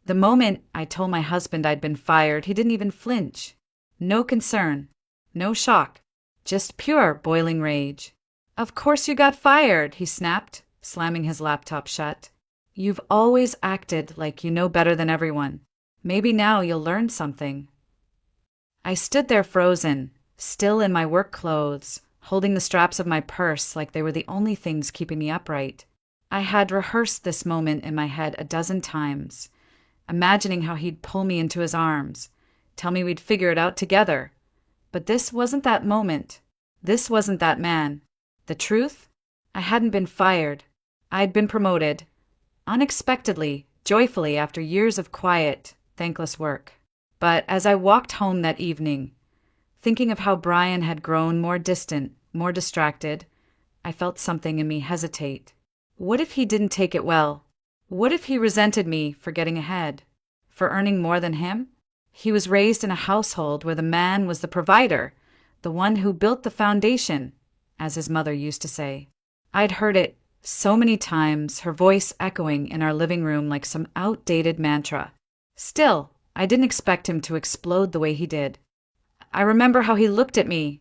The moment I told my husband I'd been fired, he didn't even flinch. No concern. No shock. Just pure boiling rage. "Of course you got fired," he snapped, slamming his laptop shut. "You've always acted like you know better than everyone. Maybe now you'll learn something." I stood there frozen, still in my work clothes, holding the straps of my purse like they were the only things keeping me upright. I had rehearsed this moment in my head a dozen times, imagining how he'd pull me into his arms, tell me we'd figure it out together. But this wasn't that moment. This wasn't that man. The truth? I hadn't been fired. I'd been promoted. Unexpectedly, joyfully, after years of quiet, thankless work. But as I walked home that evening, thinking of how Brian had grown more distant, more distracted, I felt something in me hesitate. What if he didn't take it well? What if he resented me for getting ahead? For earning more than him? He was raised in a household where the man was the provider, the one who built the foundation, as his mother used to say. I'd heard it so many times, her voice echoing in our living room like some outdated mantra. Still, I didn't expect him to explode the way he did. I remember how he looked at me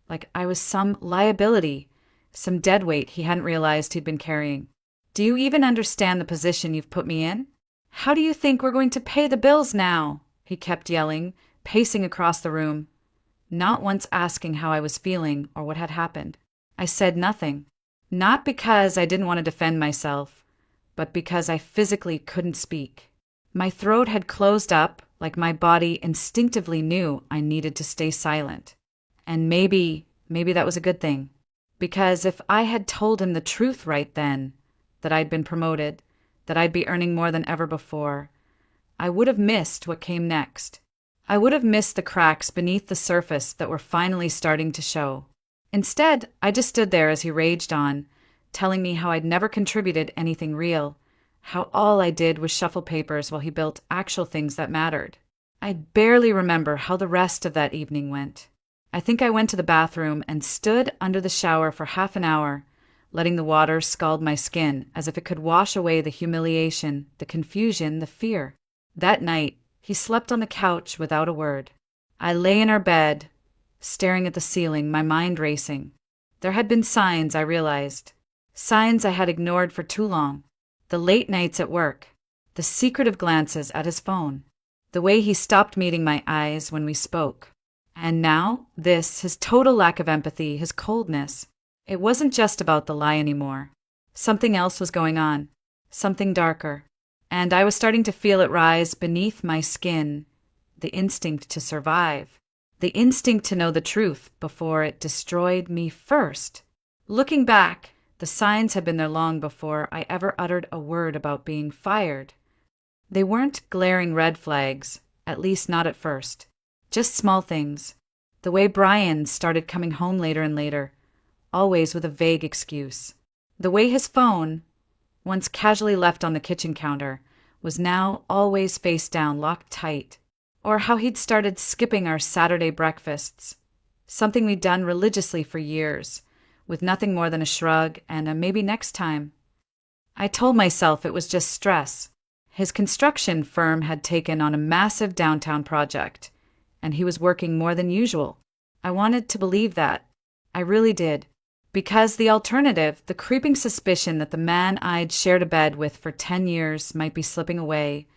like I was some liability, some deadweight he hadn't realized he'd been carrying. "Do you even understand the position you've put me in? How do you think we're going to pay the bills now?" he kept yelling, pacing across the room, not once asking how I was feeling or what had happened. I said nothing, not because I didn't want to defend myself, but because I physically couldn't speak. My throat had closed up, like my body instinctively knew I needed to stay silent. And maybe that was a good thing. Because if I had told him the truth right then, that I'd been promoted, that I'd be earning more than ever before, I would have missed what came next. I would have missed the cracks beneath the surface that were finally starting to show. Instead, I just stood there as he raged on, telling me how I'd never contributed anything real, how all I did was shuffle papers while he built actual things that mattered. I barely remember how the rest of that evening went. I think I went to the bathroom and stood under the shower for half an hour, letting the water scald my skin as if it could wash away the humiliation, the confusion, the fear. That night, he slept on the couch without a word. I lay in our bed, staring at the ceiling, my mind racing. There had been signs, I realized. Signs I had ignored for too long. The late nights at work. The secretive glances at his phone. The way he stopped meeting my eyes when we spoke. And now, his total lack of empathy, his coldness. It wasn't just about the lie anymore. Something else was going on. Something darker. And I was starting to feel it rise beneath my skin. The instinct to survive. The instinct to know the truth before it destroyed me first. Looking back, the signs had been there long before I ever uttered a word about being fired. They weren't glaring red flags, at least not at first. Just small things. The way Brian started coming home later and later, always with a vague excuse. The way his phone, once casually left on the kitchen counter, was now always face down, locked tight. Or how he'd started skipping our Saturday breakfasts, something we'd done religiously for years, with nothing more than a shrug and a maybe next time. I told myself it was just stress. His construction firm had taken on a massive downtown project, and he was working more than usual. I wanted to believe that. I really did. Because the alternative, the creeping suspicion that the man I'd shared a bed with for 10 years might be slipping away,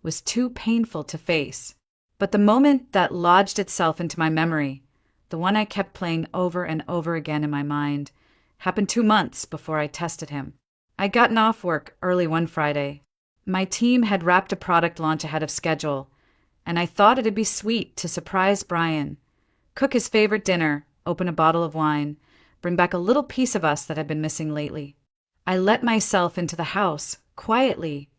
was too painful to face. But the moment that lodged itself into my memory, the one I kept playing over and over again in my mind, happened 2 months before I tested him. I'd gotten off work early one Friday. My team had wrapped a product launch ahead of schedule, and I thought it'd be sweet to surprise Brian, cook his favorite dinner, open a bottle of wine, bring back a little piece of us that had been missing lately. I let myself into the house, quietly,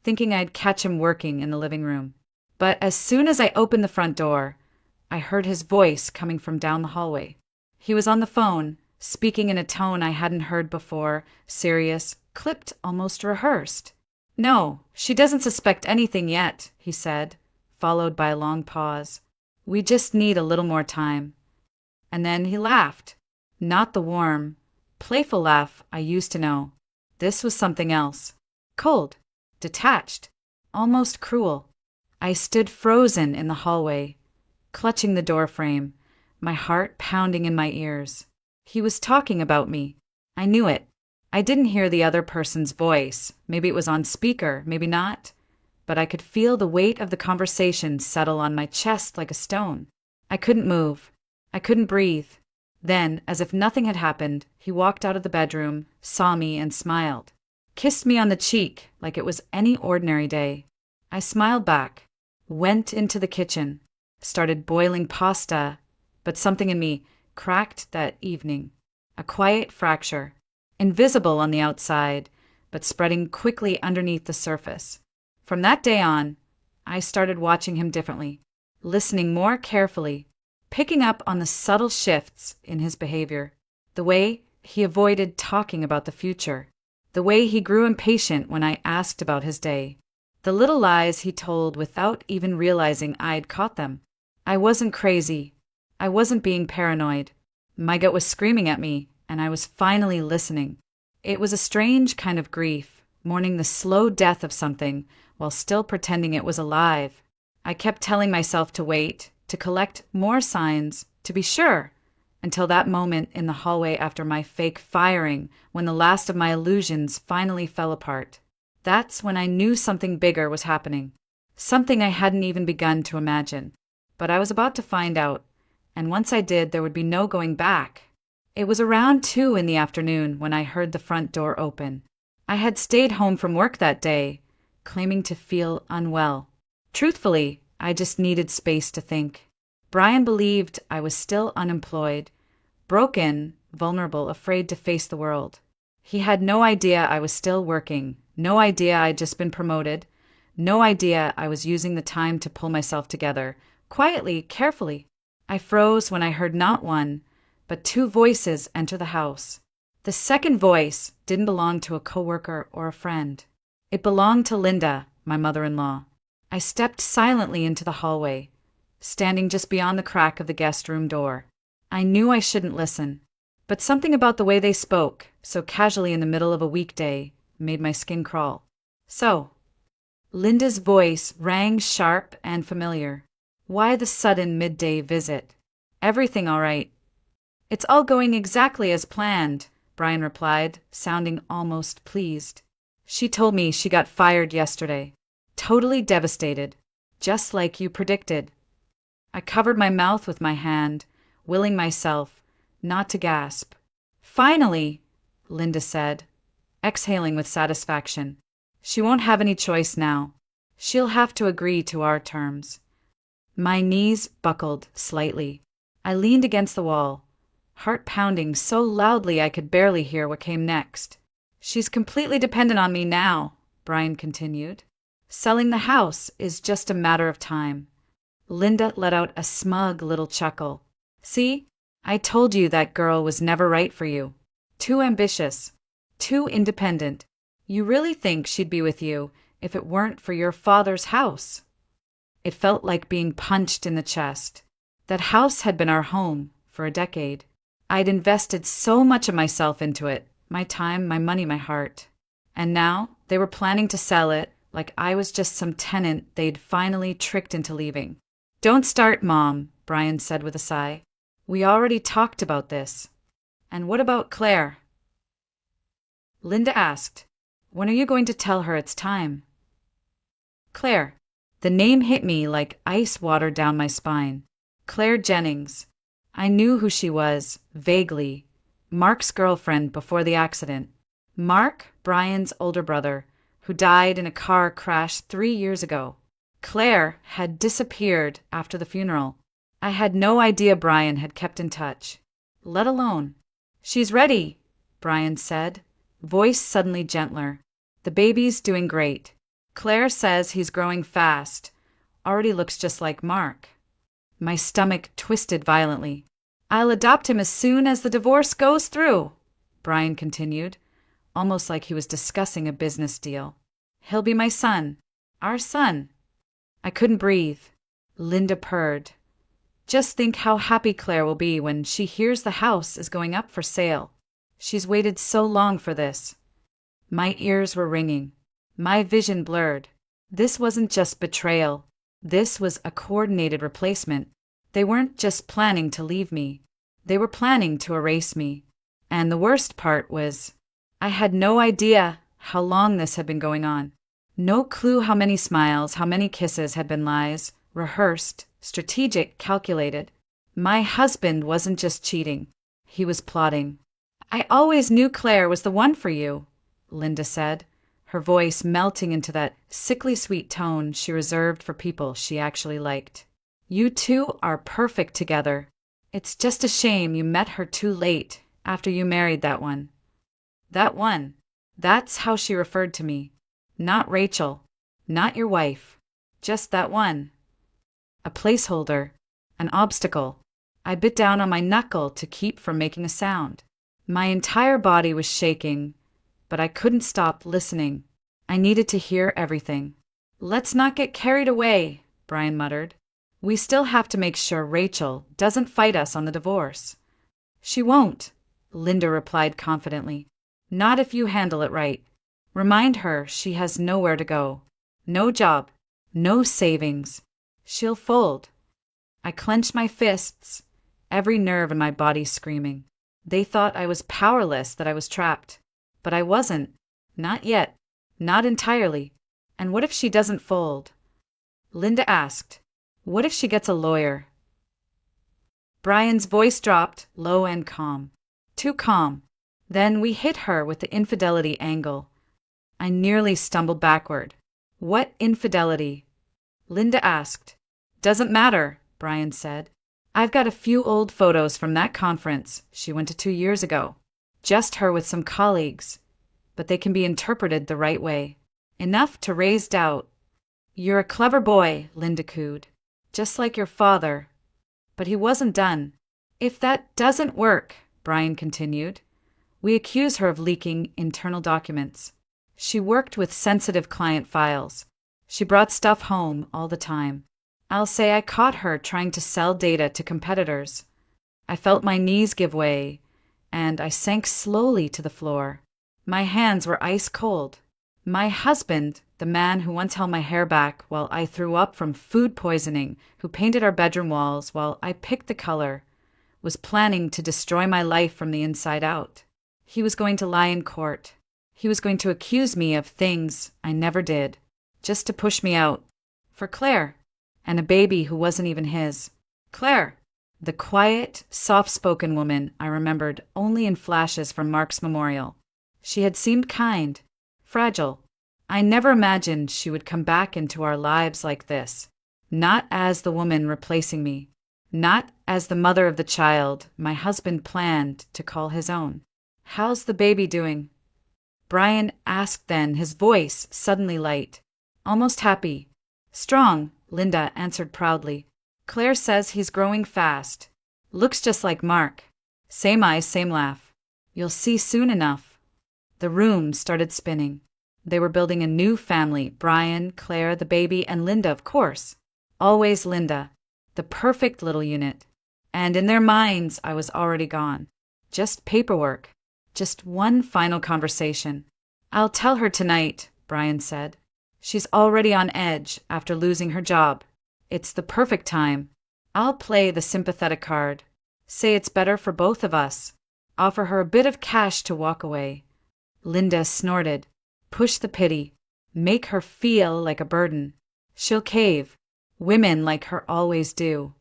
thinking I'd catch him working in the living room. But as soon as I opened the front door, I heard his voice coming from down the hallway. He was on the phone, speaking in a tone I hadn't heard before, serious, clipped, almost rehearsed. "No, she doesn't suspect anything yet," he said, followed by a long pause. "We just need a little more time." And then he laughed. Not the warm, playful laugh I used to know. This was something else. Cold. Detached. almost cruel. I stood frozen in the hallway, clutching the doorframe, my heart pounding in my ears. He was talking about me. I knew it. I didn't hear the other person's voice. Maybe it was on speaker, maybe not. But I could feel the weight of the conversation settle on my chest like a stone. I couldn't move. I couldn't breathe. Then, as if nothing had happened, he walked out of the bedroom, saw me, and smiled. Kissed me on the cheek like it was any ordinary day. I smiled back, went into the kitchen, started boiling pasta, but something in me cracked that evening. A quiet fracture, invisible on the outside, but spreading quickly underneath the surface. From that day on, I started watching him differently, listening more carefully, picking up on the subtle shifts in his behavior, the way he avoided talking about the future, the way he grew impatient when I asked about his day, the little lies he told without even realizing I'd caught them. I wasn't crazy. I wasn't being paranoid. My gut was screaming at me, and I was finally listening. It was a strange kind of grief, mourning the slow death of something while still pretending it was alive. I kept telling myself to wait, to collect more signs, to be sure, until that moment in the hallway after my fake firing, when the last of my illusions finally fell apart. That's when I knew something bigger was happening, something I hadn't even begun to imagine. But I was about to find out, and once I did, there would be no going back. It was around 2 in the afternoon when I heard the front door open. I had stayed home from work that day, claiming to feel unwell. Truthfully, I just needed space to think. Brian believed I was still unemployed, broken, vulnerable, afraid to face the world. He had no idea I was still working, no idea I'd just been promoted, no idea I was using the time to pull myself together, quietly, carefully. I froze when I heard not one, but 2 voices enter the house. The second voice didn't belong to a coworker or a friend. It belonged to Linda, my mother-in-law. I stepped silently into the hallway, standing just beyond the crack of the guest room door. I knew I shouldn't listen, but something about the way they spoke, so casually in the middle of a weekday, made my skin crawl. So, Linda's voice rang sharp and familiar. Why the sudden midday visit? Everything all right? It's all going exactly as planned, Brian replied, sounding almost pleased. She told me she got fired yesterday. Totally devastated, just like you predicted. I covered my mouth with my hand, willing myself not to gasp. Finally, Linda said, exhaling with satisfaction. She won't have any choice now. She'll have to agree to our terms. My knees buckled slightly. I leaned against the wall, heart pounding so loudly I could barely hear what came next. She's completely dependent on me now, Brian continued. Selling the house is just a matter of time. Linda let out a smug little chuckle. See, I told you that girl was never right for you. Too ambitious, too independent. You really think she'd be with you if it weren't for your father's house? It felt like being punched in the chest. That house had been our home for a decade. I'd invested so much of myself into it, my time, my money, my heart. And now they were planning to sell it like I was just some tenant they'd finally tricked into leaving. Don't start, Mom, Brian said with a sigh. We already talked about this. And what about Claire? Linda asked, when are you going to tell her it's time? Claire. The name hit me like ice water down my spine. Claire Jennings. I knew who she was, vaguely. Mark's girlfriend before the accident. Mark, Brian's older brother, who died in a car crash 3 years ago. Claire had disappeared after the funeral. I had no idea Brian had kept in touch, let alone. She's ready, Brian said, voice suddenly gentler. The baby's doing great. Claire says he's growing fast. Already looks just like Mark. My stomach twisted violently. I'll adopt him as soon as the divorce goes through, Brian continued, almost like he was discussing a business deal. He'll be my son. Our son. I couldn't breathe. Linda purred. Just think how happy Claire will be when she hears the house is going up for sale. She's waited so long for this. My ears were ringing. My vision blurred. This wasn't just betrayal. This was a coordinated replacement. They weren't just planning to leave me. They were planning to erase me. And the worst part was, I had no idea how long this had been going on. No clue how many smiles, how many kisses had been lies, rehearsed, strategic, calculated. My husband wasn't just cheating. He was plotting. I always knew Claire was the one for you, Linda said, her voice melting into that sickly sweet tone she reserved for people she actually liked. You two are perfect together. It's just a shame you met her too late after you married that one. That one. That's how she referred to me. Not Rachel. Not your wife. Just that one. A placeholder. An obstacle. I bit down on my knuckle to keep from making a sound. My entire body was shaking, but I couldn't stop listening. I needed to hear everything. Let's not get carried away, Brian muttered. We still have to make sure Rachel doesn't fight us on the divorce. She won't, Linda replied confidently. Not if you handle it right. Remind her she has nowhere to go. No job. No savings. She'll fold. I clenched my fists, every nerve in my body screaming. They thought I was powerless, that I was trapped. But I wasn't. Not yet. Not entirely. And what if she doesn't fold? Linda asked. What if she gets a lawyer? Brian's voice dropped, low and calm. Too calm. Then we hit her with the infidelity angle. I nearly stumbled backward. What infidelity? Linda asked. Doesn't matter, Brian said. I've got a few old photos from that conference she went to 2 years ago. Just her with some colleagues. But they can be interpreted the right way. Enough to raise doubt. You're a clever boy, Linda cooed. Just like your father. But he wasn't done. If that doesn't work, Brian continued, we accuse her of leaking internal documents. She worked with sensitive client files. She brought stuff home all the time. I'll say I caught her trying to sell data to competitors. I felt my knees give way, and I sank slowly to the floor. My hands were ice cold. My husband, the man who once held my hair back while I threw up from food poisoning, who painted our bedroom walls while I picked the color, was planning to destroy my life from the inside out. He was going to lie in court. He was going to accuse me of things I never did, just to push me out. For Claire, and a baby who wasn't even his. Claire, the quiet, soft-spoken woman I remembered only in flashes from Mark's memorial. She had seemed kind, fragile. I never imagined she would come back into our lives like this. Not as the woman replacing me. Not as the mother of the child my husband planned to call his own. How's the baby doing? Brian asked then, his voice suddenly light, almost happy. Strong, Linda answered proudly. Claire says he's growing fast. Looks just like Mark. Same eyes, same laugh. You'll see soon enough. The room started spinning. They were building a new family, Brian, Claire, the baby, and Linda, of course. Always Linda. The perfect little unit. And in their minds, I was already gone. Just paperwork. Just one final conversation. I'll tell her tonight, Brian said. She's already on edge after losing her job. It's the perfect time. I'll play the sympathetic card. Say it's better for both of us. Offer her a bit of cash to walk away. Linda snorted. Push the pity. Make her feel like a burden. She'll cave. Women like her always do.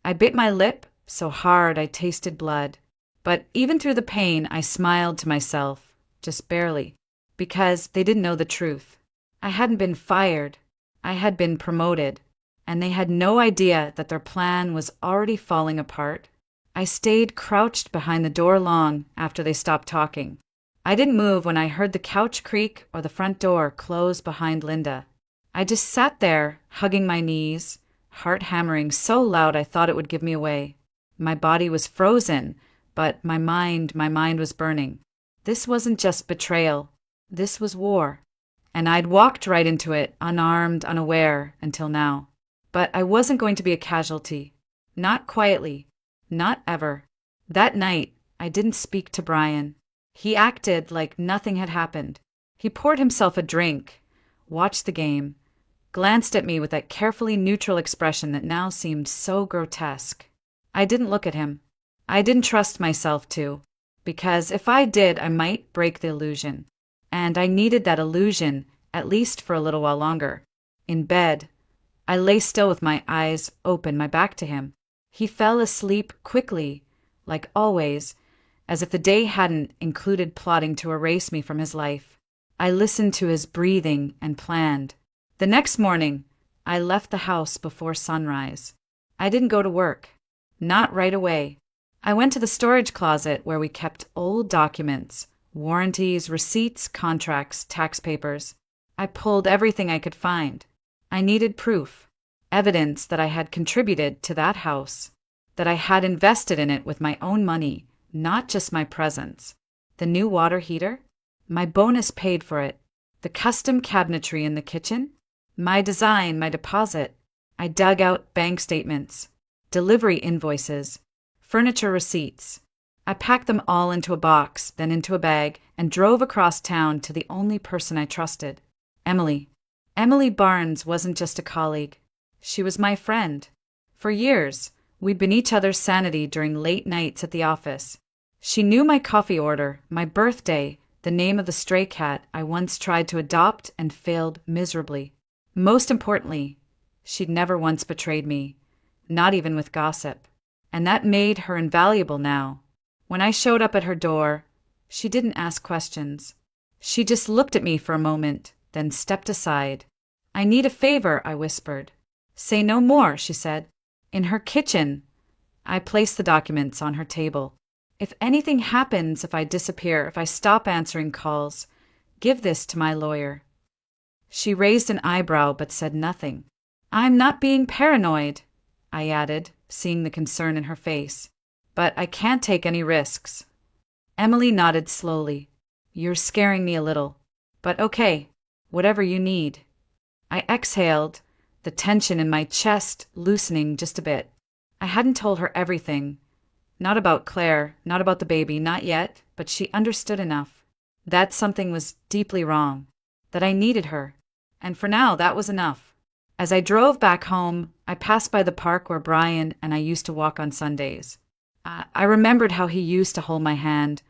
I bit my lip so hard I tasted blood. But even through the pain, I smiled to myself, just barely, because they didn't know the truth. I hadn't been fired. I had been promoted, and they had no idea that their plan was already falling apart. I stayed crouched behind the door long after they stopped talking. I didn't move when I heard the couch creak or the front door close behind Linda. I just sat there, hugging my knees, heart hammering so loud I thought it would give me away. My body was frozen, but my mind was burning. This wasn't just betrayal. This was war. And I'd walked right into it, unarmed, unaware, until now. But I wasn't going to be a casualty. Not quietly. Not ever. That night, I didn't speak to Brian. He acted like nothing had happened. He poured himself a drink, watched the game, glanced at me with that carefully neutral expression that now seemed so grotesque. I didn't look at him. I didn't trust myself to, because if I did, I might break the illusion. And I needed that illusion, at least for a little while longer. In bed, I lay still with my eyes open, my back to him. He fell asleep quickly, like always, as if the day hadn't included plotting to erase me from his life. I listened to his breathing and planned. The next morning, I left the house before sunrise. I didn't go to work. Not right away. I went to the storage closet where we kept old documents, warranties, receipts, contracts, tax papers. I pulled everything I could find. I needed proof, evidence that I had contributed to that house, that I had invested in it with my own money, not just my presence. The new water heater? My bonus paid for it. The custom cabinetry in the kitchen? My design, my deposit. I dug out bank statements, delivery invoices, furniture receipts. I packed them all into a box, then into a bag, and drove across town to the only person I trusted, Emily. Emily Barnes wasn't just a colleague. She was my friend. For years, we'd been each other's sanity during late nights at the office. She knew my coffee order, my birthday, the name of the stray cat I once tried to adopt and failed miserably. Most importantly, she'd never once betrayed me, not even with gossip. And that made her invaluable now. When I showed up at her door, she didn't ask questions. She just looked at me for a moment, then stepped aside. "I need a favor," I whispered. "Say no more," she said. In her kitchen, I placed the documents on her table. "If anything happens, if I disappear, if I stop answering calls, give this to my lawyer." She raised an eyebrow but said nothing. "I'm not being paranoid," I added, seeing the concern in her face. "But I can't take any risks." Emily nodded slowly. "You're scaring me a little. But okay, whatever you need." I exhaled, the tension in my chest loosening just a bit. I hadn't told her everything. Not about Claire, not about the baby, not yet, but she understood enough. That something was deeply wrong, that I needed her. And for now, that was enough. As I drove back home, I passed by the park where Brian and I used to walk on Sundays. I remembered how he used to hold my hand,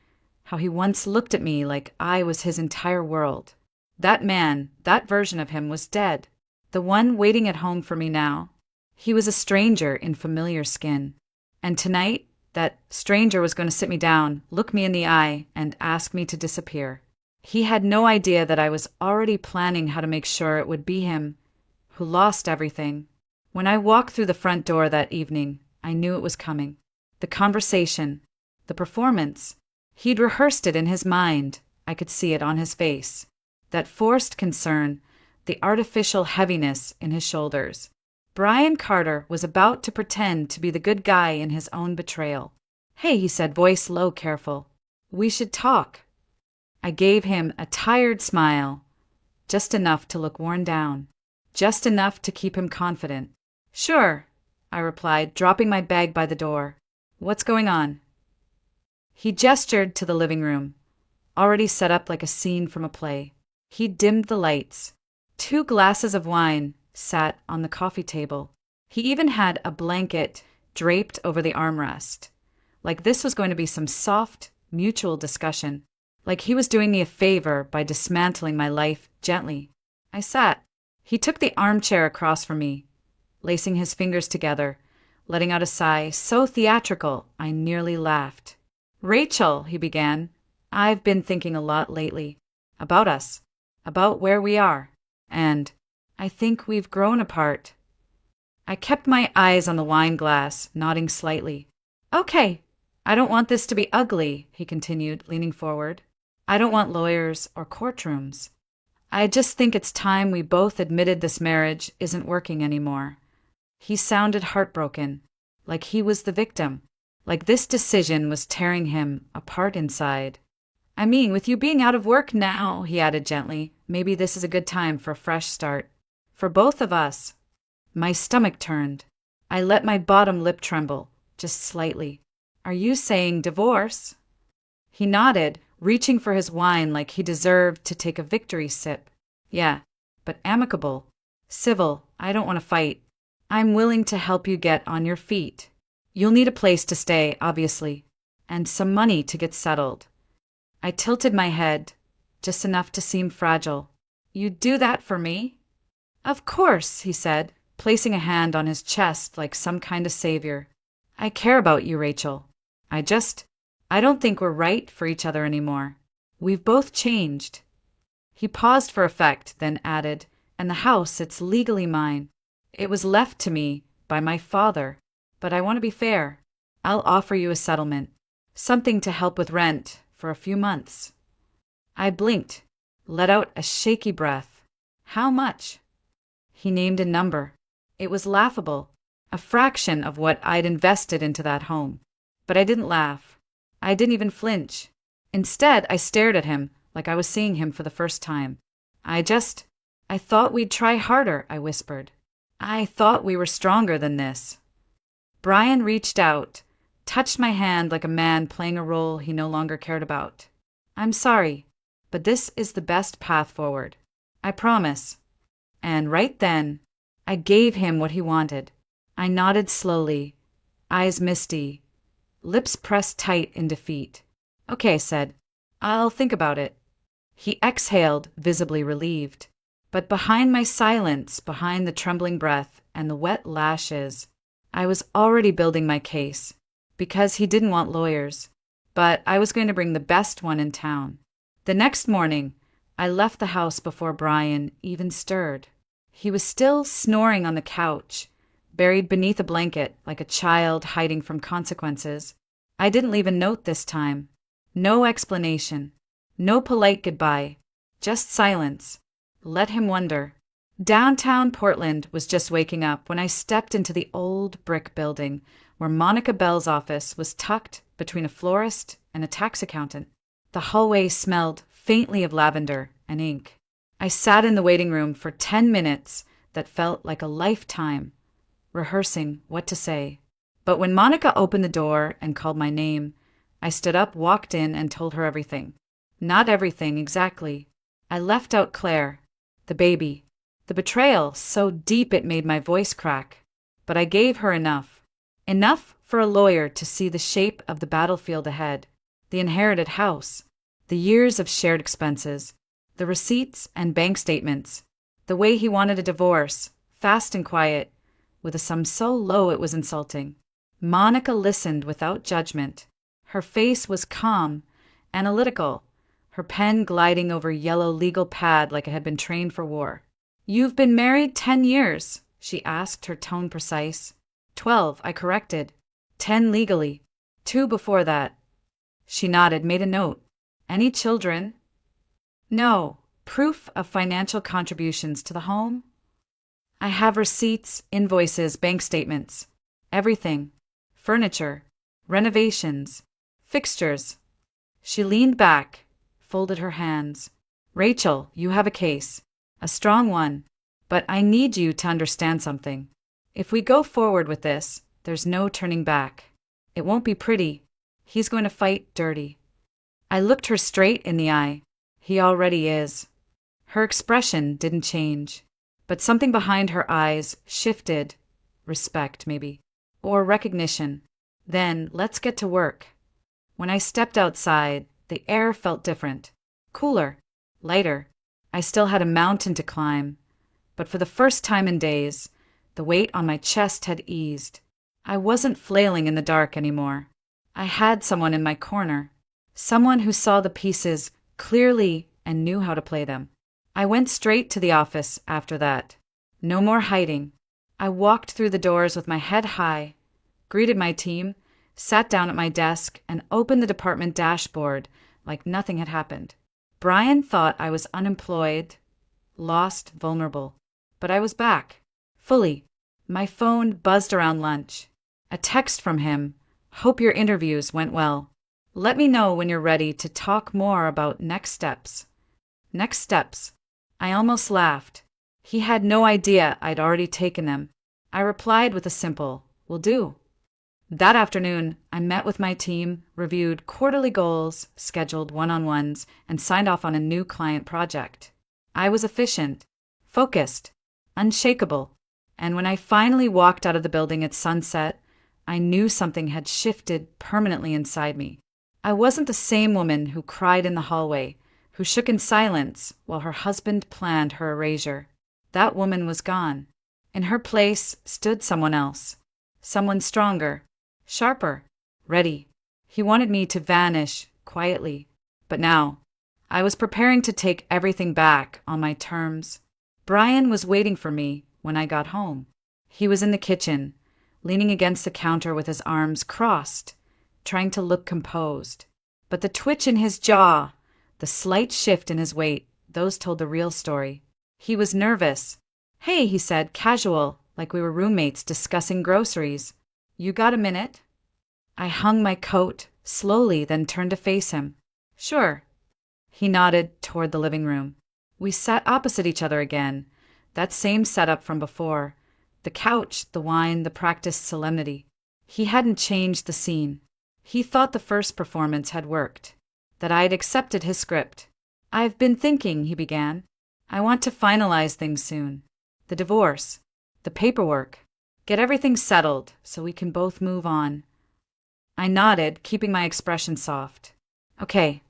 how he once looked at me like I was his entire world. That man, that version of him, was dead. The one waiting at home for me now. He was a stranger in familiar skin. And tonight, that stranger was going to sit me down, look me in the eye, and ask me to disappear. He had no idea that I was already planning how to make sure it would be him who lost everything. When I walked through the front door that evening, I knew it was coming. The conversation, the performance. He'd rehearsed it in his mind. I could see it on his face. That forced concern, the artificial heaviness in his shoulders. Brian Carter was about to pretend to be the good guy in his own betrayal. "Hey," he said, voice low, careful. "We should talk." I gave him a tired smile, just enough to look worn down, just enough to keep him confident. "Sure," I replied, dropping my bag by the door. "What's going on?" He gestured to the living room, already set up like a scene from a play. He dimmed the lights. 2 glasses of wine sat on the coffee table. He even had a blanket draped over the armrest, like this was going to be some soft, mutual discussion, like he was doing me a favor by dismantling my life gently. I sat. He took the armchair across from me, lacing his fingers together, letting out a sigh so theatrical I nearly laughed. "Rachel," he began, "I've been thinking a lot lately. About us. About where we are. And I think we've grown apart." I kept my eyes on the wine glass, nodding slightly. "Okay. I don't want this to be ugly," he continued, leaning forward. "I don't want lawyers or courtrooms. I just think it's time we both admitted this marriage isn't working anymore." He sounded heartbroken, like he was the victim, like this decision was tearing him apart inside. "I mean, with you being out of work now," he added gently, "maybe this is a good time for a fresh start. For both of us." My stomach turned. I let my bottom lip tremble, just slightly. "Are you saying divorce?" He nodded, reaching for his wine like he deserved to take a victory sip. "Yeah, but amicable. Civil, I don't want to fight. I'm willing to help you get on your feet. You'll need a place to stay, obviously, and some money to get settled. I tilted my head, just enough to seem fragile. You'd do that for me? Of course, he said, placing a hand on his chest like some kind of savior. I care about you, Rachel. I don't think we're right for each other anymore. We've both changed. He paused for effect, then added, and the house, it's legally mine. It was left to me by my father, but I want to be fair. I'll offer you a settlement, something to help with rent for a few months. I blinked, let out a shaky breath. How much? He named a number. It was laughable, a fraction of what I'd invested into that home. But I didn't laugh. I didn't even flinch. Instead, I stared at him like I was seeing him for the first time. I thought we'd try harder, I whispered. I thought we were stronger than this. Brian reached out, touched my hand like a man playing a role he no longer cared about. I'm sorry, but this is the best path forward. I promise. And right then, I gave him what he wanted. I nodded slowly, eyes misty, lips pressed tight in defeat. Okay, I said. I'll think about it. He exhaled, visibly relieved. But behind my silence, behind the trembling breath and the wet lashes, I was already building my case. Because he didn't want lawyers. But I was going to bring the best one in town. The next morning, I left the house before Brian even stirred. He was still snoring on the couch, buried beneath a blanket like a child hiding from consequences. I didn't leave a note this time. No explanation. No polite goodbye. Just silence. Let him wonder. Downtown Portland was just waking up when I stepped into the old brick building where Monica Bell's office was tucked between a florist and a tax accountant. The hallway smelled faintly of lavender and ink. I sat in the waiting room for 10 minutes that felt like a lifetime, rehearsing what to say. But when Monica opened the door and called my name, I stood up, walked in, and told her everything. Not everything, exactly. I left out Claire, the baby, the betrayal so deep it made my voice crack. But I gave her enough. Enough for a lawyer to see the shape of the battlefield ahead, the inherited house, the years of shared expenses, the receipts and bank statements, the way he wanted a divorce, fast and quiet, with a sum so low it was insulting. Monica listened without judgment. Her face was calm, analytical, her pen gliding over yellow legal pad like it had been trained for war. You've been married 10 years, she asked, her tone precise. 12, I corrected. 10 legally. 2 before that. She nodded, made a note. Any children? No. Proof of financial contributions to the home? I have receipts, invoices, bank statements. Everything. Furniture. Renovations. Fixtures. She leaned back, folded her hands. Rachel, you have a case. A strong one. But I need you to understand something. If we go forward with this, there's no turning back. It won't be pretty. He's going to fight dirty. I looked her straight in the eye. He already is. Her expression didn't change, but something behind her eyes shifted. Respect, maybe. Or recognition. Then, let's get to work. When I stepped outside, the air felt different. Cooler. Lighter. I still had a mountain to climb. But for the first time in days, the weight on my chest had eased. I wasn't flailing in the dark anymore. I had someone in my corner. Someone who saw the pieces clearly and knew how to play them. I went straight to the office after that. No more hiding. I walked through the doors with my head high, greeted my team, sat down at my desk, and opened the department dashboard like nothing had happened. Brian thought I was unemployed, lost, vulnerable. But I was back. Fully. My phone buzzed around lunch. A text from him. Hope your interviews went well. Let me know when you're ready to talk more about next steps. Next steps. I almost laughed. He had no idea I'd already taken them. I replied with a simple, will do. That afternoon, I met with my team, reviewed quarterly goals, scheduled one-on-ones, and signed off on a new client project. I was efficient, focused, unshakable. And when I finally walked out of the building at sunset, I knew something had shifted permanently inside me. I wasn't the same woman who cried in the hallway, who shook in silence while her husband planned her erasure. That woman was gone. In her place stood someone else. Someone stronger, sharper, ready. He wanted me to vanish quietly. But now, I was preparing to take everything back on my terms. Brian was waiting for me when I got home. He was in the kitchen, leaning against the counter with his arms crossed, trying to look composed. But the twitch in his jaw, the slight shift in his weight, those told the real story. He was nervous. "Hey," he said, casual, like we were roommates discussing groceries. "You got a minute?" I hung my coat, slowly, then turned to face him. "Sure." He nodded toward the living room. We sat opposite each other again, that same setup from before. The couch, the wine, the practiced solemnity. He hadn't changed the scene. He thought the first performance had worked, that I'd accepted his script. "I've been thinking," he began. "I want to finalize things soon. The divorce, the paperwork, get everything settled so we can both move on." I nodded, keeping my expression soft. "Okay."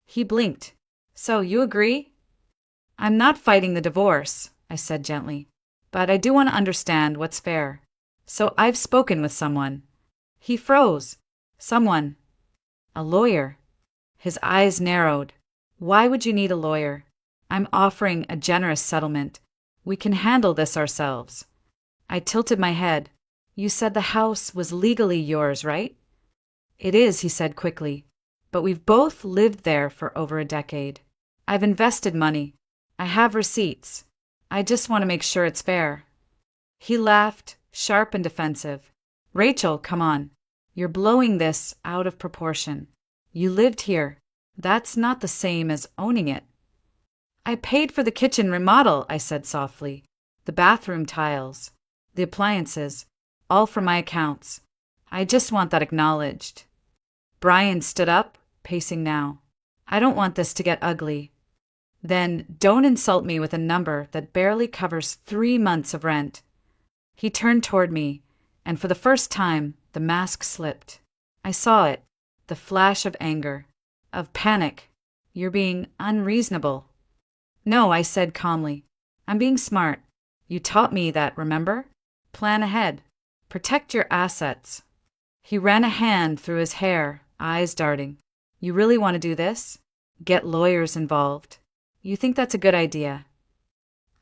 He blinked. "So, you agree?" "I'm not fighting the divorce," I said gently, "but I do want to understand what's fair. So I've spoken with someone." He froze. "Someone." "A lawyer." His eyes narrowed. "Why would you need a lawyer? I'm offering a generous settlement. We can handle this ourselves." I tilted my head. "You said the house was legally yours, right?" "It is," he said quickly, "but we've both lived there for over a decade. I've invested money. I have receipts. I just want to make sure it's fair." He laughed, sharp and defensive. "Rachel, come on. You're blowing this out of proportion. You lived here. That's not the same as owning it." "I paid for the kitchen remodel," I said softly. "The bathroom tiles, the appliances, all from my accounts. I just want that acknowledged." Brian stood up, pacing now. "I don't want this to get ugly." "Then don't insult me with a number that barely covers 3 months of rent." He turned toward me, and for the first time, the mask slipped. I saw it, the flash of anger, of panic. "You're being unreasonable." "No," I said calmly. "I'm being smart. You taught me that, remember? Plan ahead. Protect your assets." He ran a hand through his hair, eyes darting. "You really want to do this? Get lawyers involved? You think that's a good idea?"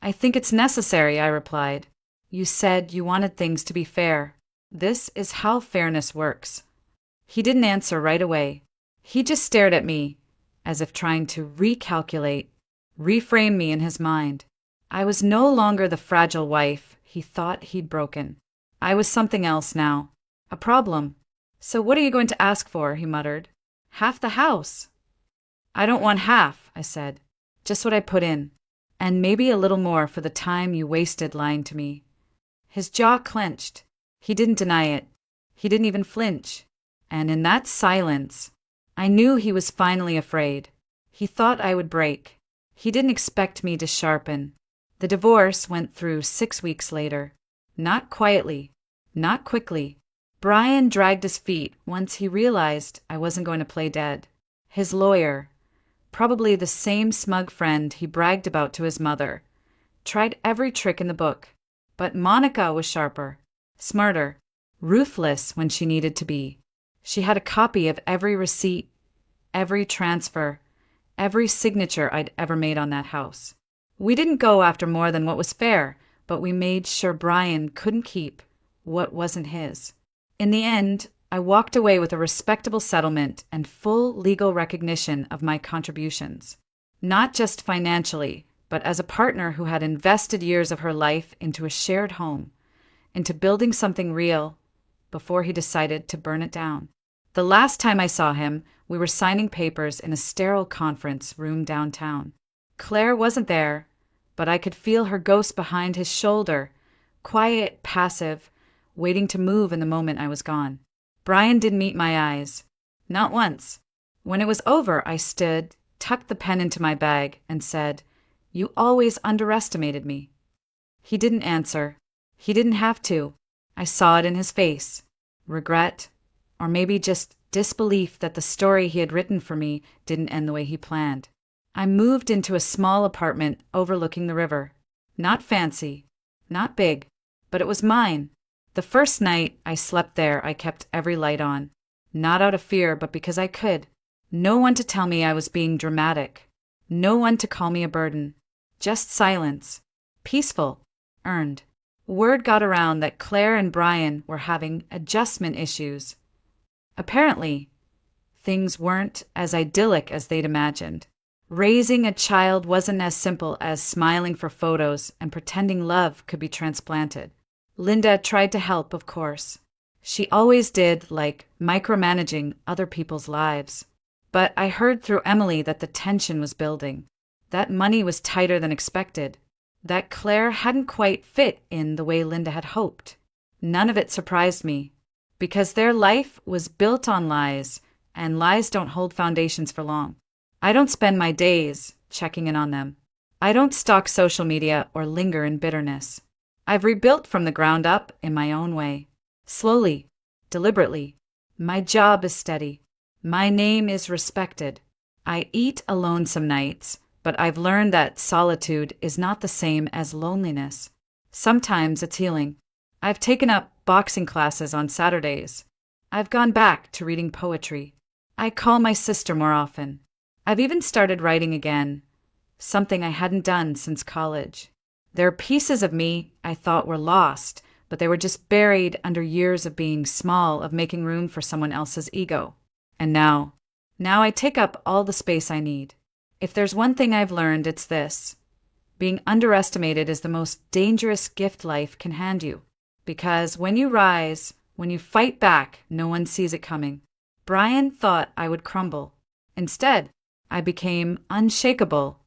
"I think it's necessary," I replied. "You said you wanted things to be fair. This is how fairness works." He didn't answer right away. He just stared at me, as if trying to recalculate, reframe me in his mind. I was no longer the fragile wife he thought he'd broken. I was something else now. A problem. "So what are you going to ask for?" he muttered. "Half the house." "I don't want half," I said. "Just what I put in. And maybe a little more for the time you wasted lying to me." His jaw clenched. He didn't deny it. He didn't even flinch. And in that silence, I knew he was finally afraid. He thought I would break. He didn't expect me to sharpen. The divorce went through 6 weeks later. Not quietly. Not quickly. Brian dragged his feet once he realized I wasn't going to play dead. His lawyer, probably the same smug friend he bragged about to his mother, tried every trick in the book. But Monica was sharper, smarter, ruthless when she needed to be. She had a copy of every receipt, every transfer, every signature I'd ever made on that house. We didn't go after more than what was fair, but we made sure Brian couldn't keep what wasn't his. In the end, I walked away with a respectable settlement and full legal recognition of my contributions. Not just financially, but as a partner who had invested years of her life into a shared home, into building something real, before he decided to burn it down. The last time I saw him, we were signing papers in a sterile conference room downtown. Claire wasn't there, but I could feel her ghost behind his shoulder, quiet, passive, waiting to move in the moment I was gone. Brian didn't meet my eyes. Not once. When it was over, I stood, tucked the pen into my bag, and said, "You always underestimated me." He didn't answer. He didn't have to. I saw it in his face. Regret, or maybe just disbelief that the story he had written for me didn't end the way he planned. I moved into a small apartment overlooking the river. Not fancy, not big, but it was mine. The first night I slept there, I kept every light on. Not out of fear, but because I could. No one to tell me I was being dramatic. No one to call me a burden. Just silence. Peaceful. Earned. Word got around that Claire and Brian were having adjustment issues. Apparently, things weren't as idyllic as they'd imagined. Raising a child wasn't as simple as smiling for photos and pretending love could be transplanted. Linda tried to help, of course. She always did, like micromanaging other people's lives. But I heard through Emily that the tension was building. That money was tighter than expected. That Claire hadn't quite fit in the way Linda had hoped. None of it surprised me, because their life was built on lies, and lies don't hold foundations for long. I don't spend my days checking in on them. I don't stalk social media or linger in bitterness. I've rebuilt from the ground up in my own way. Slowly, deliberately. My job is steady. My name is respected. I eat alone some nights, but I've learned that solitude is not the same as loneliness. Sometimes it's healing. I've taken up boxing classes on Saturdays. I've gone back to reading poetry. I call my sister more often. I've even started writing again, something I hadn't done since college. There are pieces of me I thought were lost, but they were just buried under years of being small, of making room for someone else's ego. And now I take up all the space I need. If there's one thing I've learned, it's this. Being underestimated is the most dangerous gift life can hand you. Because when you rise, when you fight back, no one sees it coming. Brian thought I would crumble. Instead, I became unshakable